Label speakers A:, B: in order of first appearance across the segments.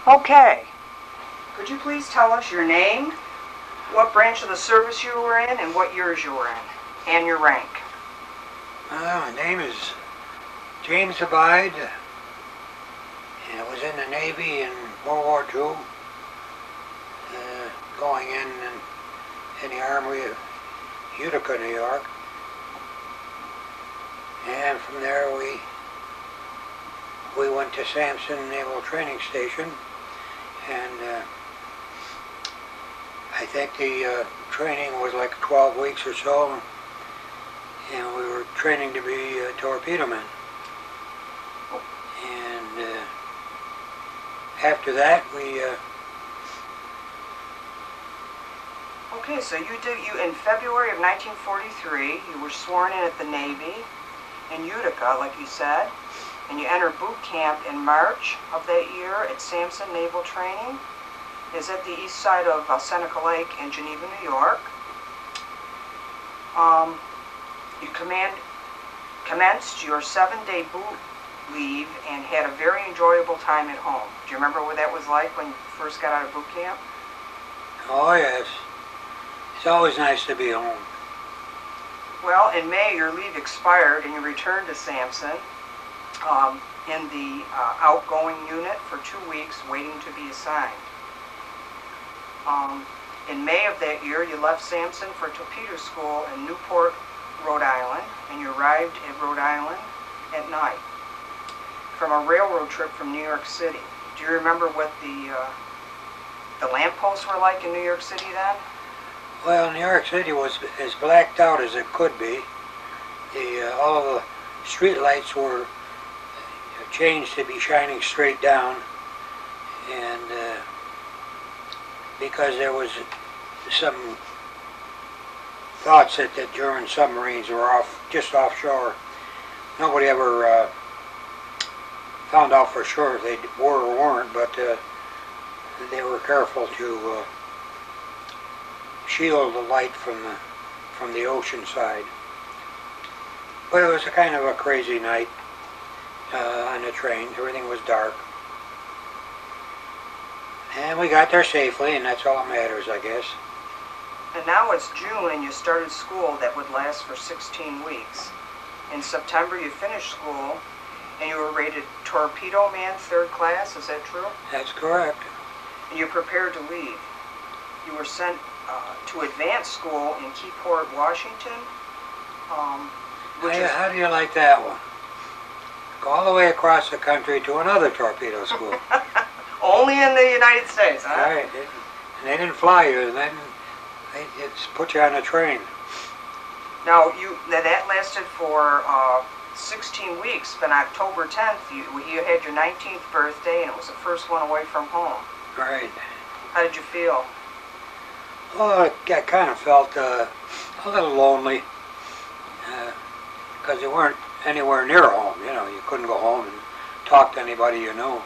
A: Okay. Could you please tell us your name, what branch of the service you were in, and what years you were in, and your rank?
B: My name is James Abaied, and I was in the Navy in World War II, going in the Armory of Utica, New York. And from there we went to Sampson Naval Training Station, and I think the training was like 12 weeks or so, and we were training to be torpedomen. And after that we
A: Okay, so you in February of 1943, you were sworn in at the Navy in Utica, like you said, and you entered boot camp in March of that year at Sampson Naval Training. Is at the east side of Seneca Lake in Geneva, New York. You commenced your 7-day boot leave and had a very enjoyable time at home. Do you remember what that was like when you first got out of boot camp?
B: Oh yes, it's always nice to be home.
A: Well, in May your leave expired and you returned to Sampson in the outgoing unit for 2 weeks waiting to be assigned. In May of that year, you left Sampson for torpedo school in Newport, Rhode Island, and you arrived at Rhode Island at night from a railroad trip from New York City. Do you remember what the lampposts were like in New York City then?
B: Well, New York City was as blacked out as it could be. All of the street lights were changed to be shining straight down, and because there was some thoughts that the German submarines were just offshore. Nobody ever found out for sure if they were or weren't, but they were careful to shield the light from the ocean side. But it was a kind of a crazy night on the train. Everything was dark. And we got there safely, and that's all that matters, I guess.
A: And now it's June, and you started school that would last for 16 weeks. In September, you finished school, and you were rated Torpedoman 3rd class. Is that true?
B: That's correct.
A: And you prepared to leave. You were sent to advanced school in Keyport, Washington.
B: How do you like that one? Go all the way across the country to another torpedo school.
A: Only in the United States, huh?
B: Right. And they didn't fly you, and then they just put you on a train.
A: Now, that lasted for 16 weeks, but on October 10th, you had your 19th birthday, and it was the first one away from home.
B: Right.
A: How did you feel?
B: Oh, I kind of felt a little lonely, because you weren't anywhere near home. You know, you couldn't go home and talk to anybody you knew.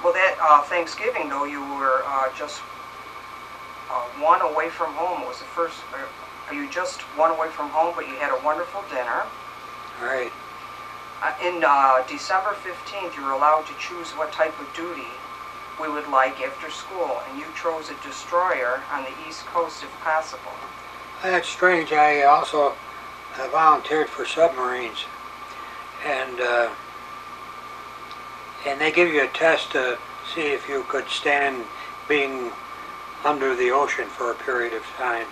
A: Well, that Thanksgiving, though, you were just one away from home. It was the first, you just one away from home, but you had a wonderful dinner.
B: Right.
A: In December 15th, you were allowed to choose what type of duty we would like after school, and you chose a destroyer on the East Coast if possible.
B: That's strange. I also volunteered for submarines, and they give you a test to see if you could stand being under the ocean for a period of time.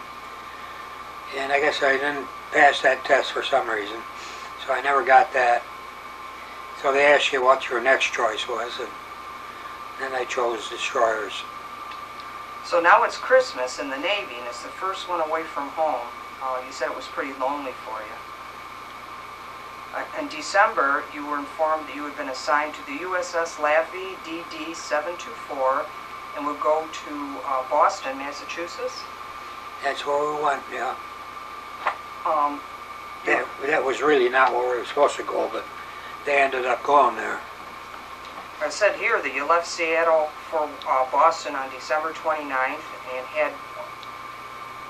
B: And I guess I didn't pass that test for some reason, so I never got that. So they asked you what your next choice was, and then I chose destroyers.
A: So now it's Christmas in the Navy, and it's the first one away from home. You said it was pretty lonely for you. In December, you were informed that you had been assigned to the USS Laffey DD-724 and would go to Boston, Massachusetts.
B: That's where we went, yeah. That was really not where we were supposed to go, but they ended up going there.
A: I said here that you left Seattle for Boston on December 29th and had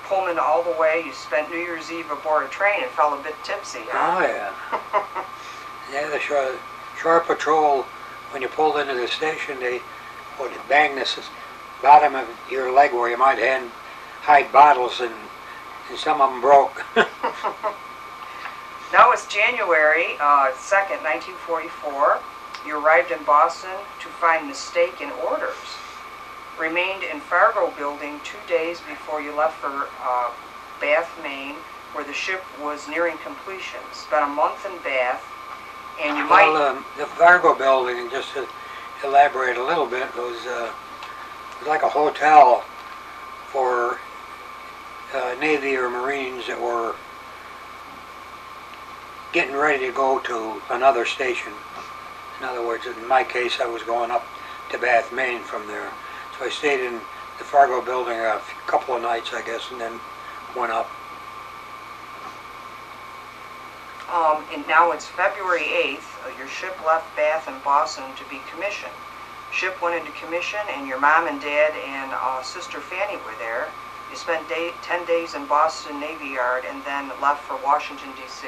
A: Pullman all the way. You spent New Year's Eve aboard a train and felt a bit tipsy, huh?
B: Oh, yeah. Yeah, the shore patrol when you pulled into the station, they would bang this bottom of your leg where you might hide bottles, and some of them broke.
A: Now it's January 2nd, 1944. You arrived in Boston to find mistake in orders. Remained in Fargo building 2 days before you left for Bath, Maine, where the ship was nearing completion. Spent a month in Bath, and you
B: the Fargo building, just to elaborate a little bit, was like a hotel for Navy or Marines that were getting ready to go to another station. In other words, in my case, I was going up to Bath, Maine from there. So I stayed in the Fargo building a couple of nights, I guess, and then went up.
A: And now it's February 8th. Your ship left Bath and Boston to be commissioned. Ship went into commission, and your mom and dad and sister Fanny were there. You spent 10 days in Boston Navy Yard and then left for Washington, D.C.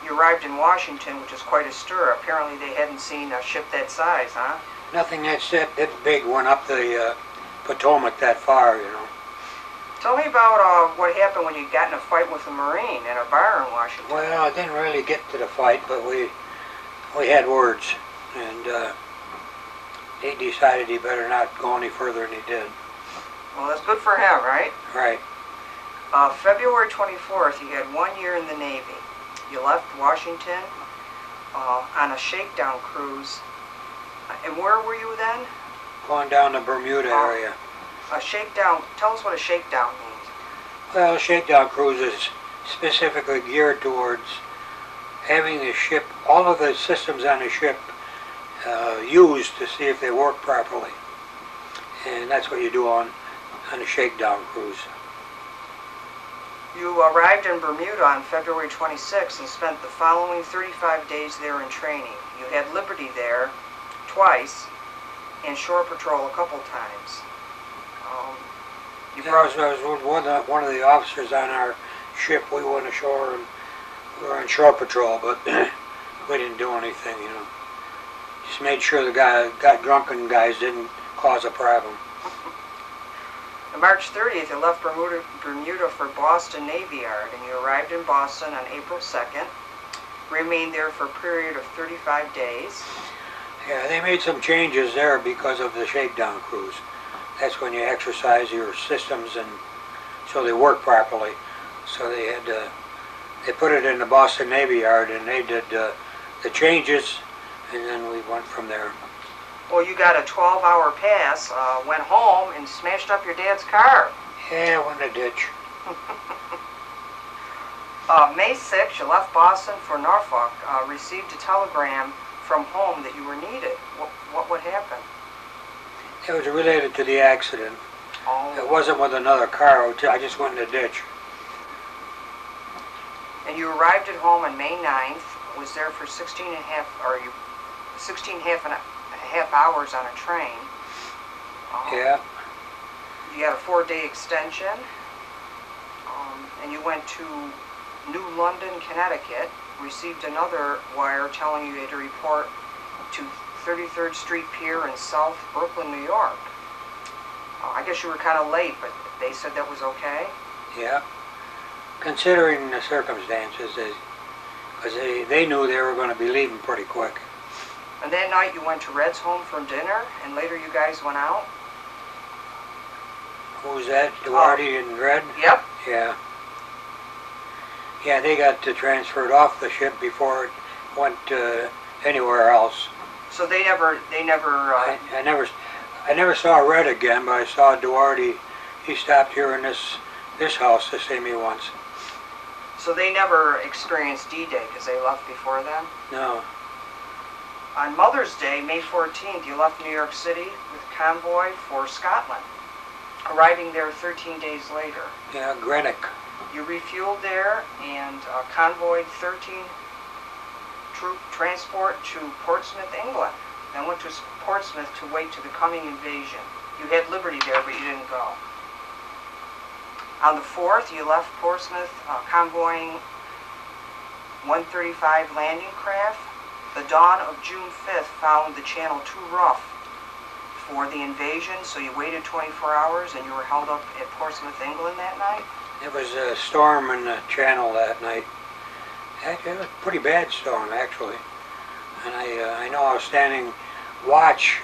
A: You arrived in Washington, which is quite a stir. Apparently they hadn't seen a ship that size, huh?
B: Nothing that big went up the Potomac that far, you know.
A: Tell me about what happened when you got in a fight with a Marine in a bar in Washington.
B: Well, I didn't really get to the fight, but we had words, and he decided he better not go any further than he did.
A: Well, that's good for him, right?
B: Right.
A: February 24th, you had 1 year in the Navy. You left Washington on a shakedown cruise. And where were you then?
B: Going down the Bermuda area.
A: A shakedown, tell us what a shakedown means.
B: Well, a shakedown cruise is specifically geared towards having the ship, all of the systems on the ship used to see if they work properly. And that's what you do on a shakedown cruise.
A: You arrived in Bermuda on February 26th and spent the following 35 days there in training. You had liberty there twice and shore patrol a couple times.
B: I was one of the officers on our ship. We went ashore and we were on shore patrol, but we didn't do anything, you know. Just made sure the got drunken guys didn't cause a problem.
A: On March 30th, you left Bermuda for Boston Navy Yard, and you arrived in Boston on April 2nd. Remained there for a period of 35 days.
B: Yeah, they made some changes there because of the shakedown cruise. That's when you exercise your systems and so they work properly. So they put it in the Boston Navy Yard, and they did the changes, and then we went from there.
A: Well, you got a 12-hour pass, went home, and smashed up your dad's car.
B: Yeah, went in a ditch.
A: May 6th, you left Boston for Norfolk, received a telegram from home that you were needed. What happened?
B: It was related to the accident.
A: Oh.
B: It wasn't with another car. I just went in a ditch.
A: And you arrived at home on May 9th, was there for 16 and a half hours on a train.
B: Yeah.
A: You had a 4-day extension, and you went to New London, Connecticut, received another wire telling you had to report to 33rd Street Pier in South Brooklyn, New York. I guess you were kind of late, but they said that was okay?
B: Yeah. Considering the circumstances, because they knew they were going to be leaving pretty quick.
A: And that night you went to Red's home for dinner, and later you guys went out?
B: Who was that? Duarte and Red?
A: Yep.
B: Yeah. Yeah, they got transferred off the ship before it went anywhere else.
A: So they never.
B: I never saw Red again, but I saw Duarte. He stopped here in this house to see me once.
A: So they never experienced D-Day because they left before then?
B: No.
A: On Mother's Day, May 14th, you left New York City with Convoy for Scotland, arriving there 13 days later.
B: Yeah, Greenock.
A: You refueled there and convoyed 13 troop transport to Portsmouth, England. Then went to Portsmouth to wait to the coming invasion. You had liberty there, but you didn't go. On the 4th, you left Portsmouth convoying 135 landing craft. The dawn of June 5th found the channel too rough for the invasion, so you waited 24 hours and you were held up at Portsmouth, England that night?
B: It was a storm in the channel that night. It was a pretty bad storm, actually. And I know I was standing watch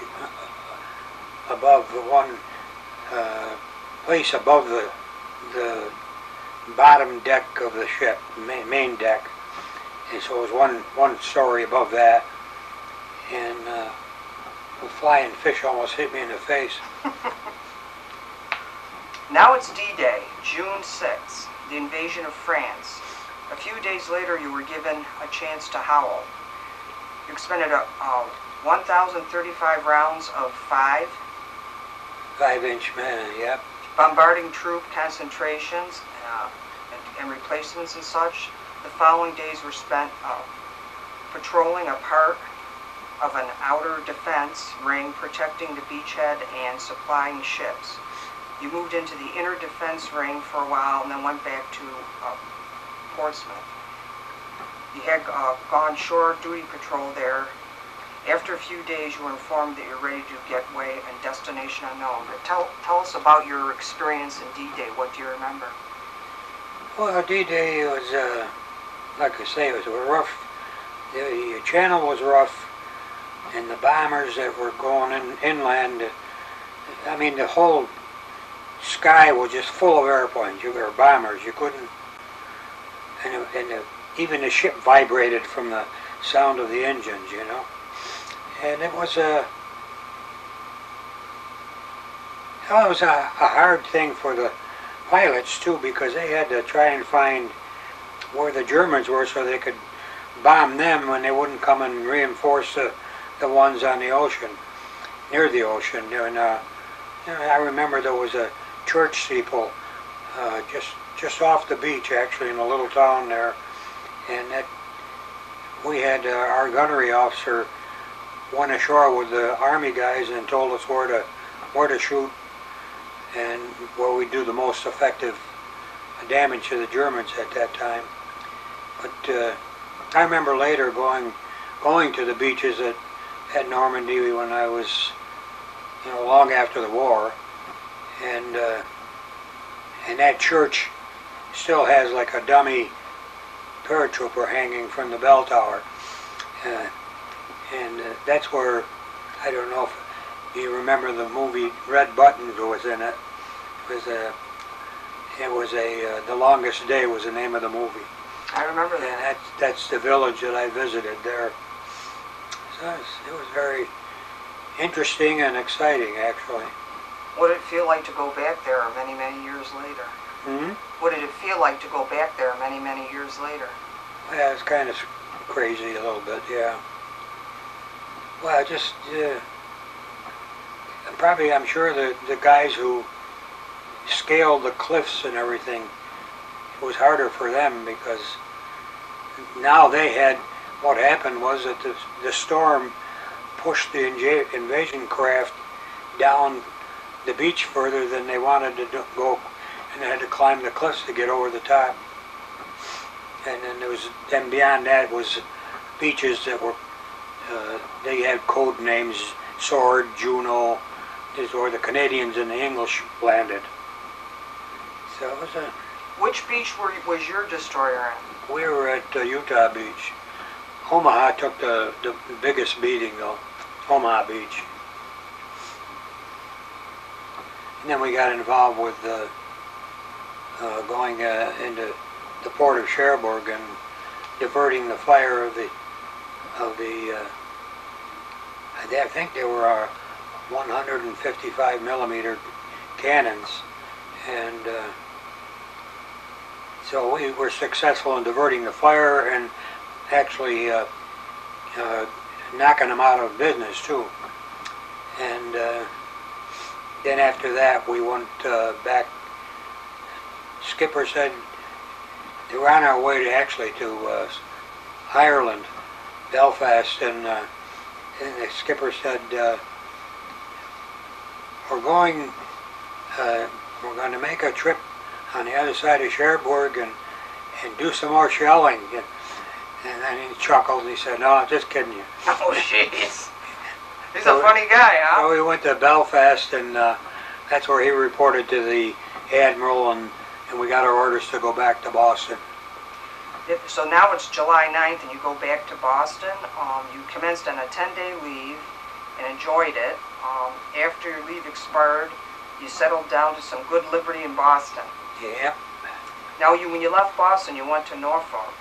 B: above one place above the bottom deck of the ship, main deck. And so it was one story above that. And a flying fish almost hit me in the face.
A: Now it's D-Day, June 6th, the invasion of France. A few days later, you were given a chance to howl. You expended 1,035 rounds of
B: 5-inch man, yep.
A: bombarding troop concentrations and replacements and such. The following days were spent patrolling a part of an outer defense ring protecting the beachhead and supplying ships. You moved into the inner defense ring for a while and then went back to Portsmouth. You had gone shore duty patrol there. After a few days, you were informed that you're ready to get away and destination unknown. But tell us about your experience in D-Day. What do you remember?
B: Well, D-Day was, like I say, it was rough. The channel was rough, and the bombers that were going inland, I mean, the whole sky was just full of airplanes. You were bombers. You couldn't, even the ship vibrated from the sound of the engines, you know. And it was a hard thing for the pilots too, because they had to try and find where the Germans were so they could bomb them when they wouldn't come and reinforce the ones on the ocean, near the ocean. And you know, I remember there was a church steeple just off the beach, actually, in a little town there, and that we had our gunnery officer went ashore with the army guys and told us where to shoot and where we do the most effective damage to the Germans at that time. But I remember later going to the beaches at Normandy when I was, you know, long after the war, and that church still has like a dummy paratrooper hanging from the bell tower. And that's where, I don't know if you remember the movie Red Buttons was in it. It was The Longest Day was the name of the movie.
A: I remember that.
B: And that's the village that I visited there. So it was very interesting and exciting, actually.
A: What did it feel like to go back there many, many years later?
B: Hmm?
A: What did it feel like to go back there many, many years later?
B: Yeah, it's kind of crazy a little bit, yeah. Well, just, probably I'm sure the guys who scaled the cliffs and everything, it was harder for them because now they had, what happened was that the storm pushed the invasion craft down the beach further than they wanted to go, and they had to climb the cliffs to get over the top. And then beyond that was beaches that were, they had code names, Sword, Juno, is where the Canadians and the English landed. So it was
A: Which beach was your destroyer in?
B: we were at Utah Beach. Omaha took the biggest beating though, Omaha Beach. And then we got involved with going into the port of Cherbourg and diverting the fire of the I think they were 155 millimeter cannons, and so we were successful in diverting the fire and actually knocking them out of business too. And then after that we went back. Skipper said they were on our way to Ireland, Belfast, and the skipper said we're going to make a trip on the other side of Cherbourg and do some more shelling. And then he chuckled and he said, "No, I'm just kidding you."
A: Oh, jeez. He's a funny guy, huh?
B: So we went to Belfast, and that's where he reported to the admiral, and we got our orders to go back to Boston.
A: So now it's July 9th and you go back to Boston. You commenced on a 10-day leave and enjoyed it. After your leave expired, you settled down to some good liberty in Boston.
B: Yep.
A: Now, when you left Boston, you went to Norfolk.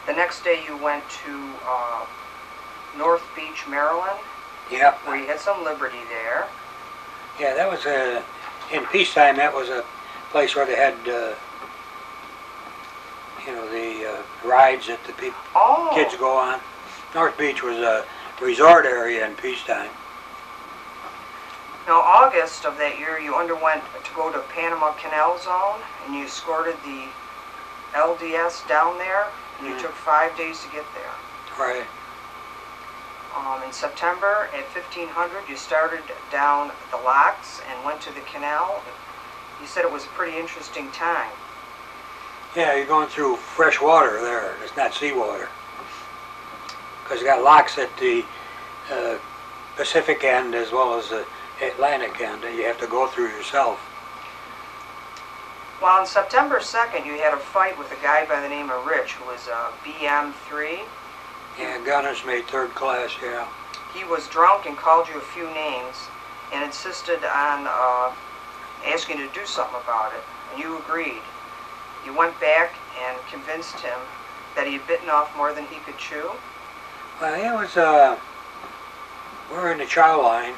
A: The next day you went to North Beach, Maryland.
B: Yep.
A: Where you had some liberty there.
B: Yeah, that was in peacetime. That was a place where they had, you know, the rides that the kids go on. North Beach was a resort area in peacetime.
A: Now, August of that year, you underwent to go to Panama Canal Zone, and you escorted the LDS down there, and you took 5 days to get there.
B: Right.
A: In September at 1500, you started down the locks and went to the canal. You said it was a pretty interesting time.
B: Yeah, you're going through fresh water there. It's not seawater. Because you got locks at the Pacific end as well as the Atlantic end that you have to go through yourself.
A: Well, on September 2nd, you had a fight with a guy by the name of Rich, who was BM3.
B: Yeah, gunner's mate, third class, yeah.
A: He was drunk and called you a few names and insisted on asking you to do something about it, and you agreed. You went back and convinced him that he had bitten off more than he could chew.
B: Well, it was, we were in the chow line,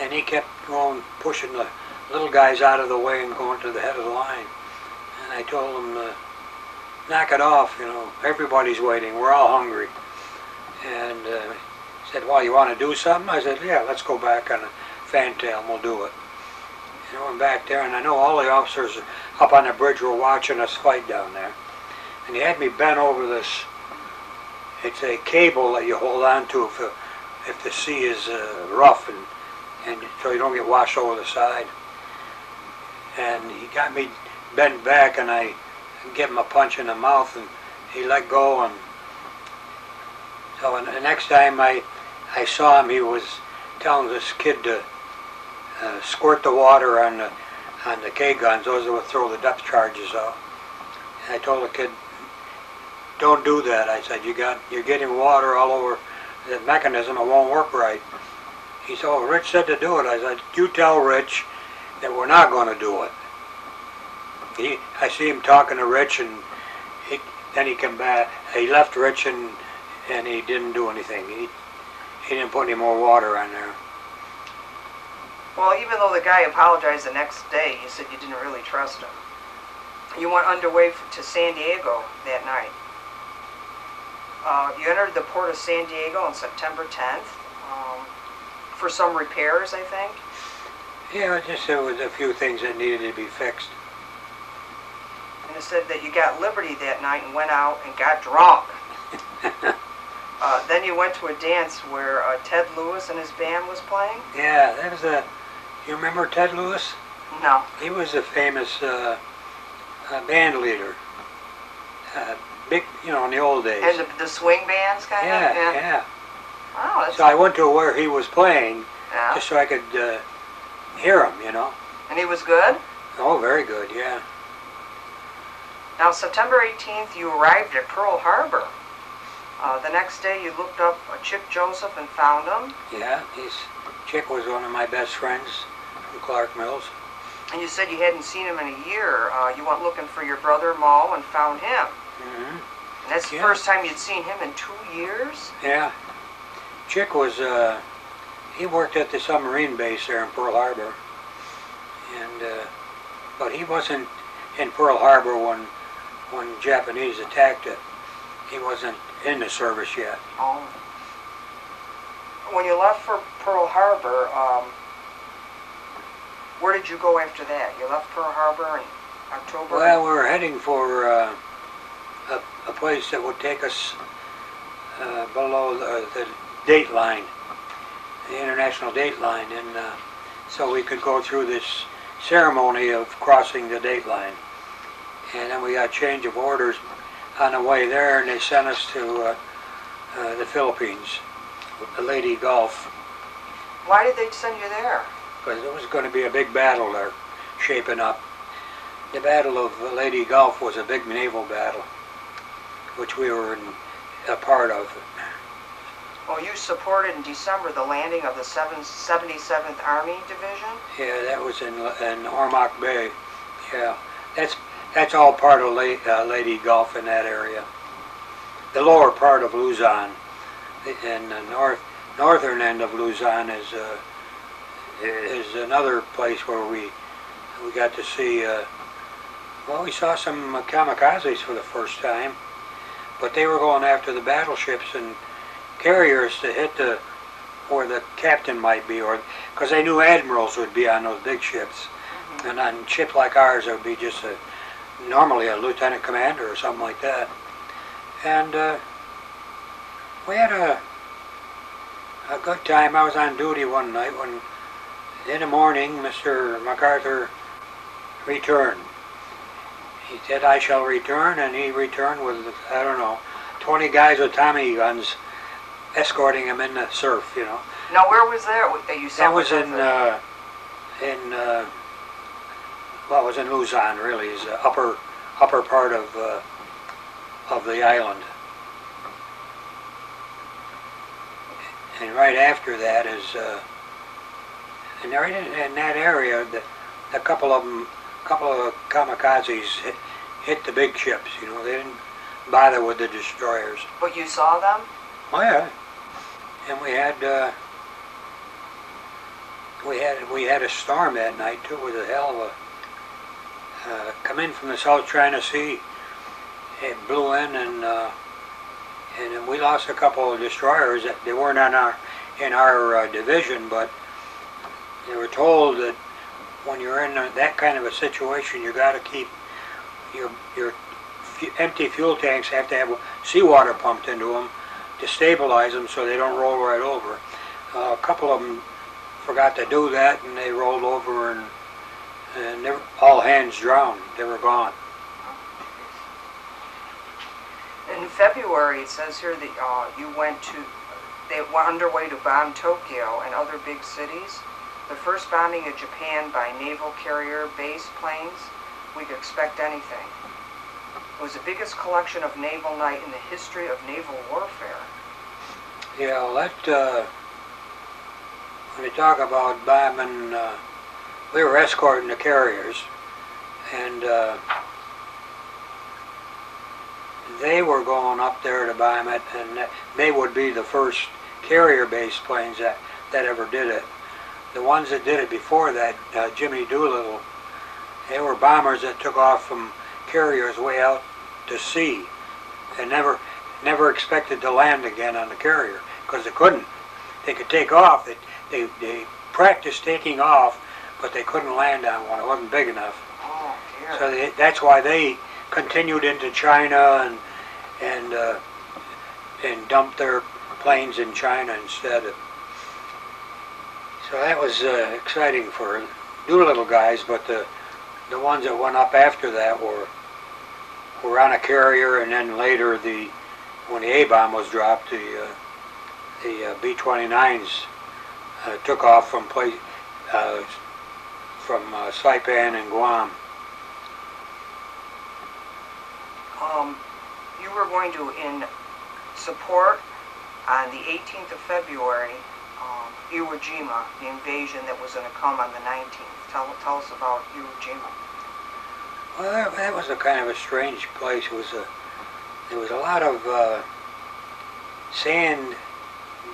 B: and he kept going, pushing the little guys out of the way and going to the head of the line. And I told him, knock it off, you know, everybody's waiting, we're all hungry. And he said, well, you want to do something? I said, yeah, let's go back on a fantail and we'll do it. And I went back there, and I know all the officers up on the bridge were watching us fight down there. And he had me bent over this, it's a cable that you hold on to if the sea is rough, and so you don't get washed over the side. And he got me bent back, and I gave him a punch in the mouth, and he let go. And so the next time I saw him, he was telling this kid to squirt the water on the K-guns. Those that would throw the depth charges out. And I told the kid, don't do that. I said, you're getting water all over the mechanism. It won't work right. He said, oh, Rich said to do it. I said, you tell Rich that we're not going to do it. I see him talking to Rich, and then he came back. He left Rich, and he didn't do anything. He didn't put any more water on there.
A: Well, even though the guy apologized the next day, you said you didn't really trust him. You went underway to San Diego that night. You entered the port of San Diego on September 10th for some repairs, I think.
B: Yeah, just there was a few things that needed to be fixed.
A: And it said that you got liberty that night and went out and got drunk. Then you went to a dance where Ted Lewis and his band was playing.
B: Yeah, that was you remember Ted Lewis?
A: No.
B: He was a famous band leader. Big, you know, in the old days.
A: And the swing bands, kind
B: of?
A: Yeah.
B: Yeah.
A: Wow, that's
B: so I went to where he was playing,
A: yeah,
B: just so I could hear him, you know.
A: And he was good?
B: Oh, very good, yeah.
A: Now, September 18th, you arrived at Pearl Harbor. The next day, you looked up Chick Joseph and found him.
B: Yeah, Chick was one of my best friends from Clark Mills.
A: And you said you hadn't seen him in a year. You went looking for your brother, Mo, and found him.
B: Mm-hmm.
A: And that's the first time you'd seen him in 2 years?
B: Yeah. Chick was, he worked at the submarine base there in Pearl Harbor. And, but he wasn't in Pearl Harbor when Japanese attacked it. He wasn't in the service yet.
A: Oh. When you left for Pearl Harbor, where did you go after that? You left Pearl Harbor in October?
B: Well, we were heading for a place that would take us below the date line, the international date line, and so we could go through this ceremony of crossing the date line. And then we got change of orders on the way there, and they sent us to the Philippines, the Leyte Gulf,
A: Why did they send you there?
B: because there was going to be a big battle there shaping up. The Battle of Leyte Gulf was a big naval battle, which we were a part of.
A: Well, you supported in December the landing of the 77th Army Division?
B: Yeah, that was in Ormoc Bay. Yeah, that's all part of Leyte Gulf in that area. The lower part of Luzon, and the northern end of Luzon is another place where we got to see. Well, we saw some kamikazes for the first time, but they were going after the battleships and carriers to hit where the captain might be, or because they knew admirals would be on those big ships, and on ships like ours there would be just normally a lieutenant commander or something like that. And we had a good time. I was on duty one night when, in the morning, Mr. MacArthur returned. He said, "I shall return," and he returned with, I don't know, 20 guys with Tommy guns escorting him in the surf, you know.
A: Now, where was that you saw?
B: That was well, it was in Luzon, really. It's the upper part of the island. And right after that is, and right in that area, a couple of kamikazes hit the big ships. You know, they didn't bother with the destroyers.
A: But you saw them?
B: Oh yeah, and we had a storm that night too. It was a hell of a come in from the South China Sea. It blew in, and we lost a couple of destroyers. That they weren't in our division, but they were told that when you're in that kind of a situation, you got to keep your empty fuel tanks have to have seawater pumped into them to stabilize them so they don't roll right over. A couple of them forgot to do that, and they rolled over, and all hands drowned. They were gone.
A: In February, it says here that they were underway to bomb Tokyo and other big cities. The first bombing of Japan by naval carrier-based planes. We could expect anything. It was the biggest collection of naval night in the history of naval warfare.
B: Yeah, well, that, when you talk about bombing, we were escorting the carriers, and they were going up there to bomb it, and they would be the first carrier-based planes that ever did it. The ones that did it before that, Jimmy Doolittle, they were bombers that took off from carriers way out to sea and never expected to land again on the carrier because they couldn't. They could take off. They practiced taking off, but they couldn't land on one. It wasn't big enough.
A: Oh, dear.
B: So that's why they continued into China and dumped their planes in China instead. So that was exciting for Doolittle guys, but the ones that went up after that were on a carrier, and then later when the A-bomb was dropped, the B-29s took off from Saipan and Guam.
A: You were going to, in support on the 18th of February, Iwo Jima, the invasion that was going to come on the 19th. Tell us about Iwo Jima.
B: Well, that was a kind of a strange place. There was a lot of sand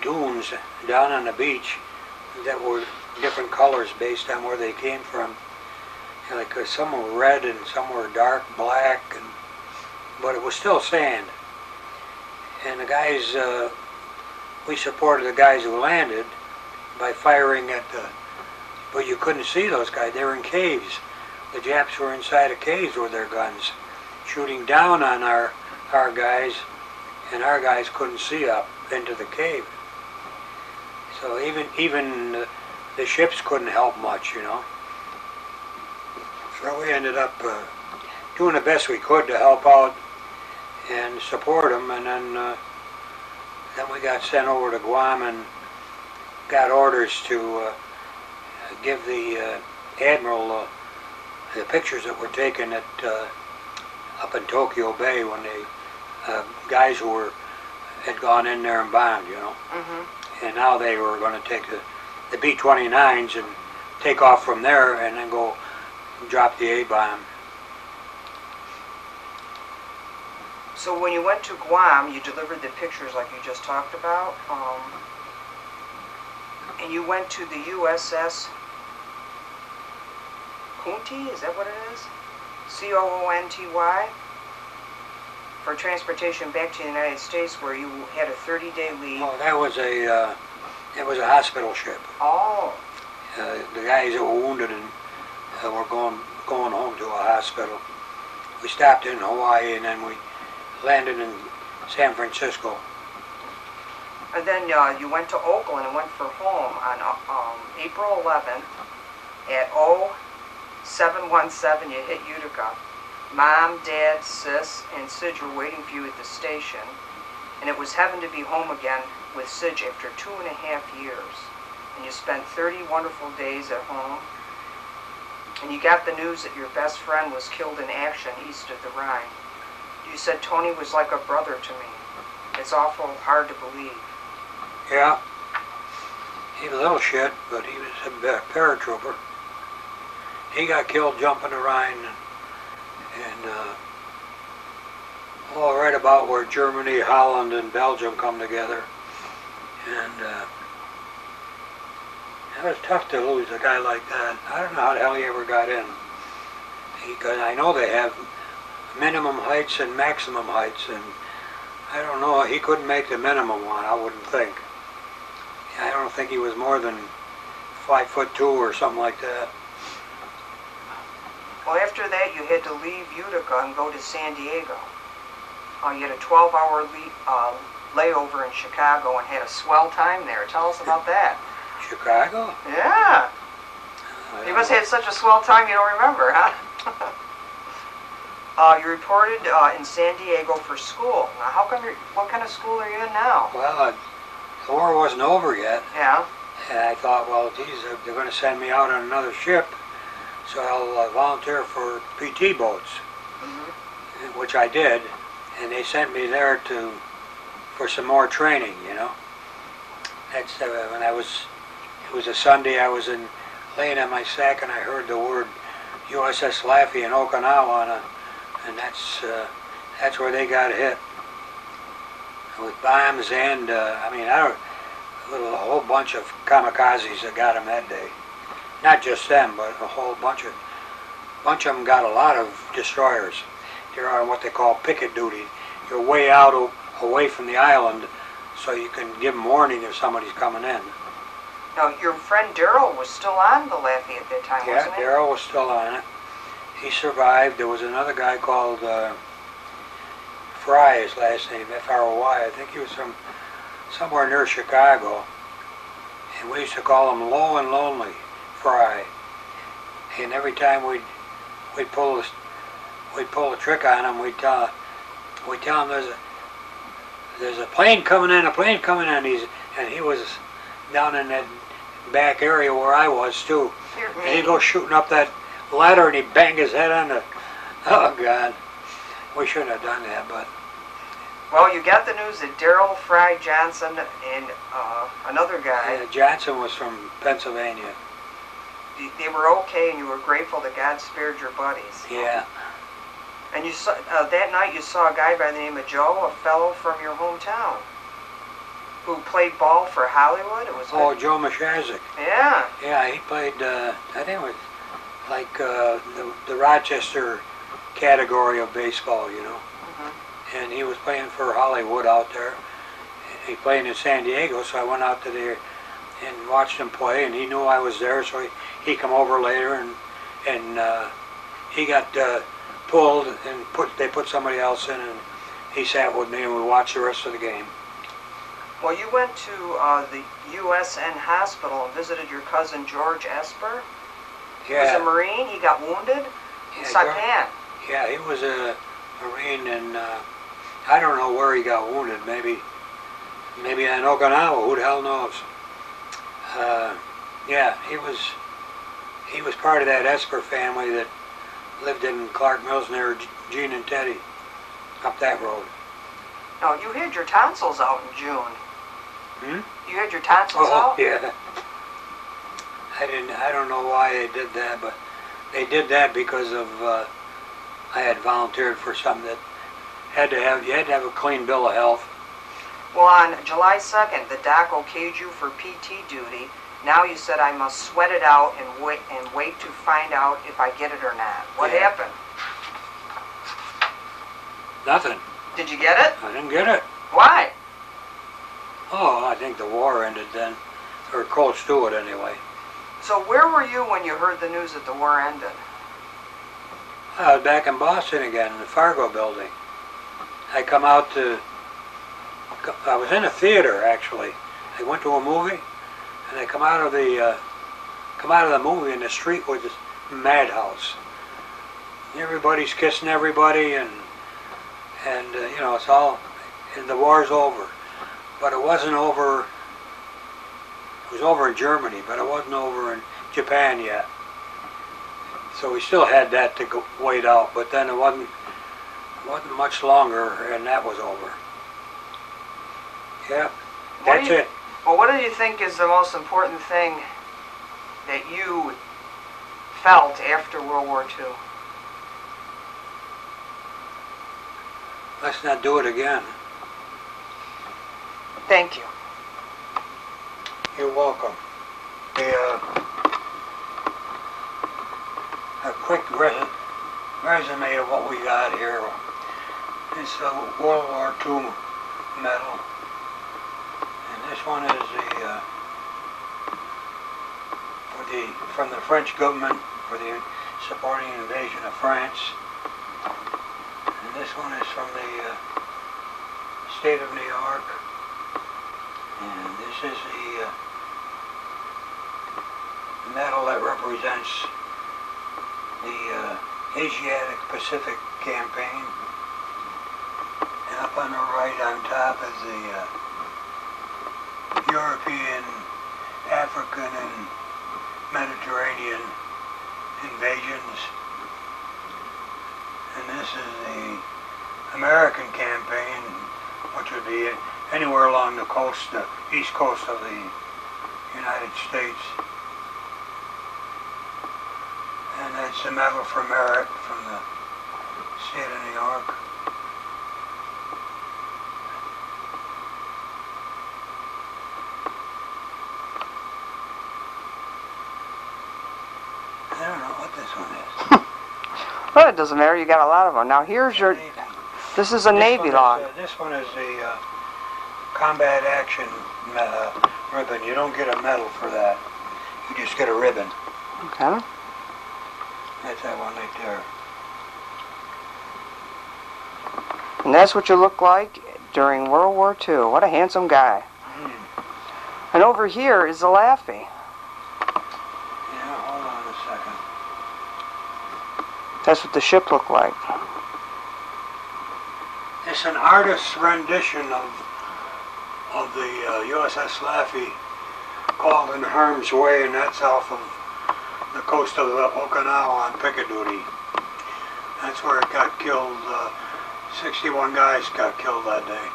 B: dunes down on the beach that were different colors based on where they came from. And like some were red and some were dark black, but it was still sand. And the guys, we supported the guys who landed by firing at but you couldn't see those guys. They were in caves. The Japs were inside of caves with their guns, shooting down on our guys, and our guys couldn't see up into the cave. So even the ships couldn't help much, you know. So we ended up doing the best we could to help out, and support them, and then we got sent over to Guam and got orders to give the Admiral the pictures that were taken at up in Tokyo Bay when the guys who had gone in there and bombed, you know. And now they were going to take the B-29s and take off from there and then go drop the A-bomb.
A: So when you went to Guam, you delivered the pictures like you just talked about, and you went to the USS Coonty, is that what it is? C-O-O-N-T-Y? For transportation back to the United States, where you had a 30-day leave.
B: Oh, that was it was a hospital ship.
A: Oh.
B: The guys that were wounded and were going home to a hospital. We stopped in Hawaii and then we landed in San Francisco.
A: And then you went to Oakland and went for home on April 11th at 0717. You hit Utica. Mom, Dad, Sis, and Sid were waiting for you at the station, and it was heaven to be home again with Sid after 2.5 years. And you spent 30 wonderful days at home, and you got the news that your best friend was killed in action east of the Rhine. You said Tony was like a brother to me. It's awful hard to believe.
B: Yeah. He was a little shit, but he was a paratrooper. He got killed jumping the Rhine, and right about where Germany, Holland, and Belgium come together. And it was tough to lose a guy like that. I don't know how the hell he ever got in. Because I know they have minimum heights and maximum heights, and I don't know, he couldn't make the minimum one, I wouldn't think. I don't think he was more than 5'2" or something like that.
A: Well, after that, you had to leave Utica and go to San Diego. You had a 12-hour layover in Chicago and had a swell time there. Tell us about that.
B: Chicago?
A: Yeah. You must have had such a swell time you don't remember, huh? You reported in San Diego for school. Now, what kind of school are you in now?
B: Well, the war wasn't over yet.
A: Yeah.
B: And I thought, well, geez, they're going to send me out on another ship, so I'll volunteer for PT boats, which I did. And they sent me there for some more training, you know. That's when it was a Sunday, I was laying on my sack and I heard the word USS Laffey in Okinawa, and that's where they got hit with bombs and a whole bunch of kamikazes that got them that day. Not just them, but a whole bunch of them got a lot of destroyers. They're on what they call picket duty. You're way out away from the island, so you can give them warning if somebody's coming in.
A: Now, your friend Daryl was still on the Laffey at that time, wasn't he?
B: Yeah, Daryl was still on it. He survived. There was another guy called Fry, his last name, F-R-O-Y. I think he was from somewhere near Chicago. And we used to call him Low and Lonely Fry. And every time we'd pull a trick on him, we'd tell him there's a plane coming in, and he was down in that back area where I was too. And he'd go shooting up that ladder and he'd bang his head on the, oh God, we shouldn't have done that, but.
A: Well, you got the news that Daryl Fry Johnson and another guy.
B: Yeah, Johnson was from Pennsylvania.
A: They were okay, and you were grateful that God spared your buddies.
B: Yeah.
A: And you saw, that night you saw a guy by the name of Joe, a fellow from your hometown, who played ball for Hollywood. It was
B: Joe Mashazik.
A: Yeah.
B: Yeah, he played, I think it was like the Rochester category of baseball, you know. And he was playing for Hollywood out there. He played in San Diego, so I went out to there and watched him play, and he knew I was there, so he come over later, and he got pulled, and they put somebody else in, and he sat with me, and we watched the rest of the game.
A: Well, you went to the USN hospital and visited your cousin George Esper. He was a Marine. He got wounded in Saipan.
B: Yeah, he was a Marine, and I don't know where he got wounded. Maybe in Okinawa. Who the hell knows? Yeah, he was part of that Esper family that lived in Clark Mills near Gene and Teddy, up that road.
A: No, you had your tonsils out in June.
B: Hmm?
A: You had your tonsils out?
B: Yeah. I don't know why they did that, but they did that because of I had volunteered for something that you had to have a clean bill of health.
A: Well, on July 2nd, the doc okayed you for PT duty. Now you said I must sweat it out and wait to find out if I get it or not. What happened?
B: Nothing.
A: Did you get it?
B: I didn't get it.
A: Why?
B: Oh, I think the war ended then, or close to it anyway.
A: So where were you when you heard the news that the war ended?
B: I was back in Boston again, in the Fargo building. I was in a theater actually. I went to a movie, and I come out of the movie, and the street was this madhouse. Everybody's kissing everybody, and you know, it's all, and the war's over. But it wasn't over. It was over in Germany, but it wasn't over in Japan yet. So we still had that to wait out, but then it wasn't much longer, and that was over. Yeah, that's it.
A: Well, what do you think is the most important thing that you felt after World War II?
B: Let's not do it again.
A: Thank you.
B: You're welcome. A quick resume of what we got here. It's a World War II medal. And this one is from the French government for the supporting invasion of France. And this one is from the state of New York. And this is the medal that represents the Asiatic Pacific campaign. And up on the right on top is the European, African, and Mediterranean invasions. And this is the American campaign, which would be anywhere along the coast, the east coast of the United States. And that's a medal for merit from the state of New York. I don't know what this one is.
A: Well, it doesn't matter. You got a lot of them. Now here's your.
B: Navy.
A: This is a Navy log.
B: This one is the combat action ribbon. You don't get a medal for that. You just get a ribbon.
A: Okay.
B: That's that one right there.
A: And that's what you look like during World War II. What a handsome guy. And over here is the Laffey.
B: Yeah, hold on a second.
A: That's what the ship looked like.
B: It's an artist's rendition of the USS Laffey called In Harm's Way, and that's off of the coast of Okinawa on picket duty. That's where it got killed. 61 guys got killed that day.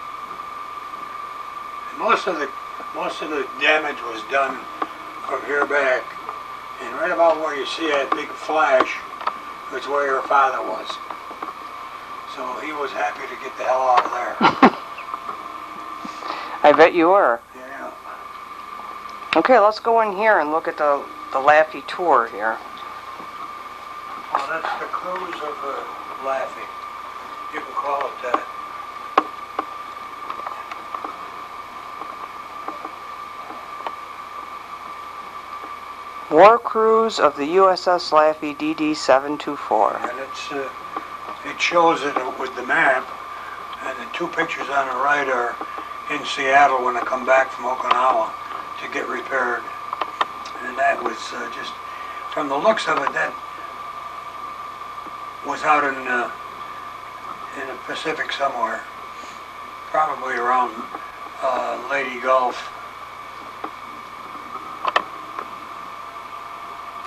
B: And most of the damage was done from here back, and right about where you see that big flash is where your father was. So he was happy to get the hell out of there.
A: I bet you were.
B: Yeah.
A: Okay, let's go in here and look at the Laffey tour here.
B: Well, that's the cruise of the Laffey. You can call it that.
A: War cruise of the USS Laffey DD-724.
B: And it shows it with the map, and the two pictures on the right are in Seattle when I come back from Okinawa to get repaired. And that was just, from the looks of it, that was out in the Pacific somewhere. probably around Leyte Gulf.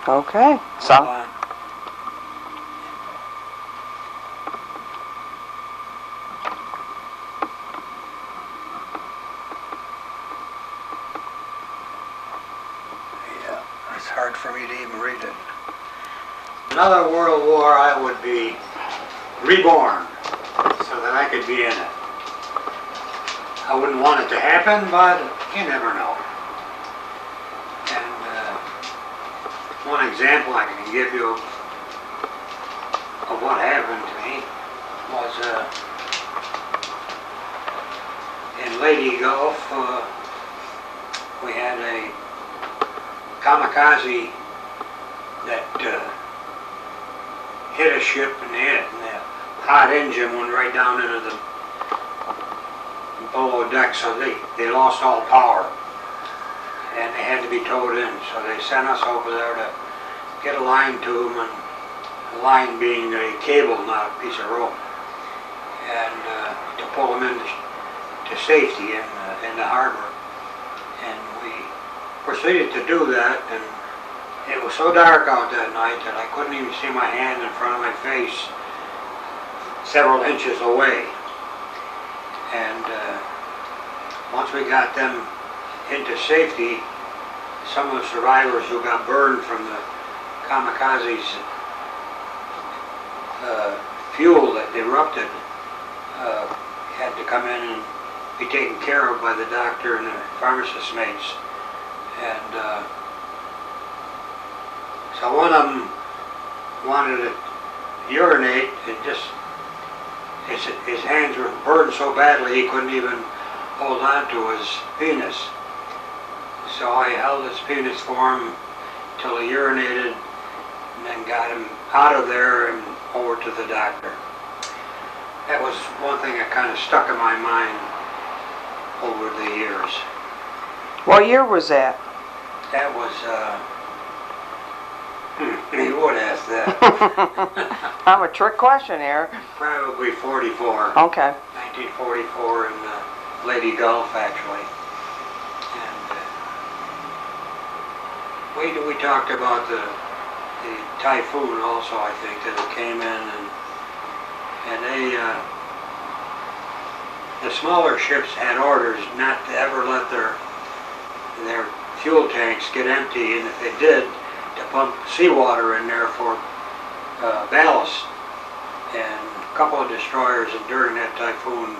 A: Okay. So.
B: Hold on. Yeah, it's hard for me to even read it. Another world war, I would be reborn so that I could be in it. I wouldn't want it to happen, but you never know. And one example I can give you of what happened to me was in Leyte Gulf. We had a Kamikaze that hit a ship in the head, and the hot engine went right down into the below deck, so they lost all power, and they had to be towed in. So they sent us over there to get a line to them, and the line being a cable, not a piece of rope, and to pull them into safety in the harbor. And we proceeded to do that, and it was so dark out that night that I couldn't even see my hand in front of my face several inches away. And once we got them into safety, some of the survivors who got burned from the Kamikaze's fuel that erupted had to come in and be taken care of by the doctor and the pharmacist mates. And so one of them wanted to urinate, and just his hands were burned so badly he couldn't even hold on to his penis. So I held his penis for him till he urinated, and then got him out of there and over to the doctor. That was one thing that kind of stuck in my mind over the years.
A: What year was that?
B: That was, you would ask that.
A: I'm a trick question here.
B: Probably 44.
A: Okay.
B: 1944 in Leyte Gulf, actually. And we talked about the typhoon also, I think, that it came in, and they, the smaller ships had orders not to ever let their fuel tanks get empty, and if they did, to pump seawater in there for ballast. And a couple of destroyers during that typhoon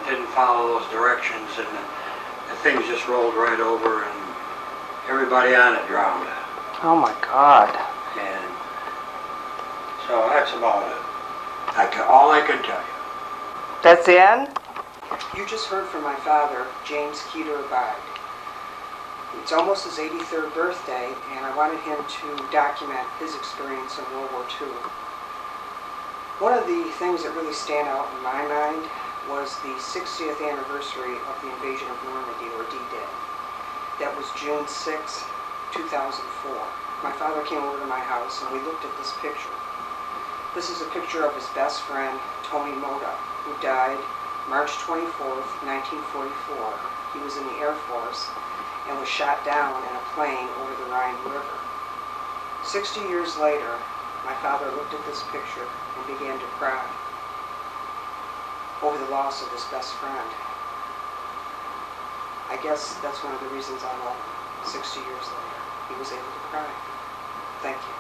B: didn't follow those directions, and the things just rolled right over, and everybody on it drowned.
A: Oh my God.
B: And so that's about it. All I can tell you.
A: That's the end? You just heard from my father, James Keeter Abaied. It's almost his 83rd birthday, and I wanted him to document his experience in World War II. One of the things that really stand out in my mind was the 60th anniversary of the invasion of Normandy, or D-Day. That was June 6, 2004. My father came over to my house, and we looked at this picture. This is a picture of his best friend, Tony Moda, who died March 24th, 1944. He was in the Air Force and was shot down in a plane over the Rhine River. 60 years later, my father looked at this picture and began to cry over the loss of his best friend. I guess that's one of the reasons I love him. 60 years later, he was able to cry. Thank you.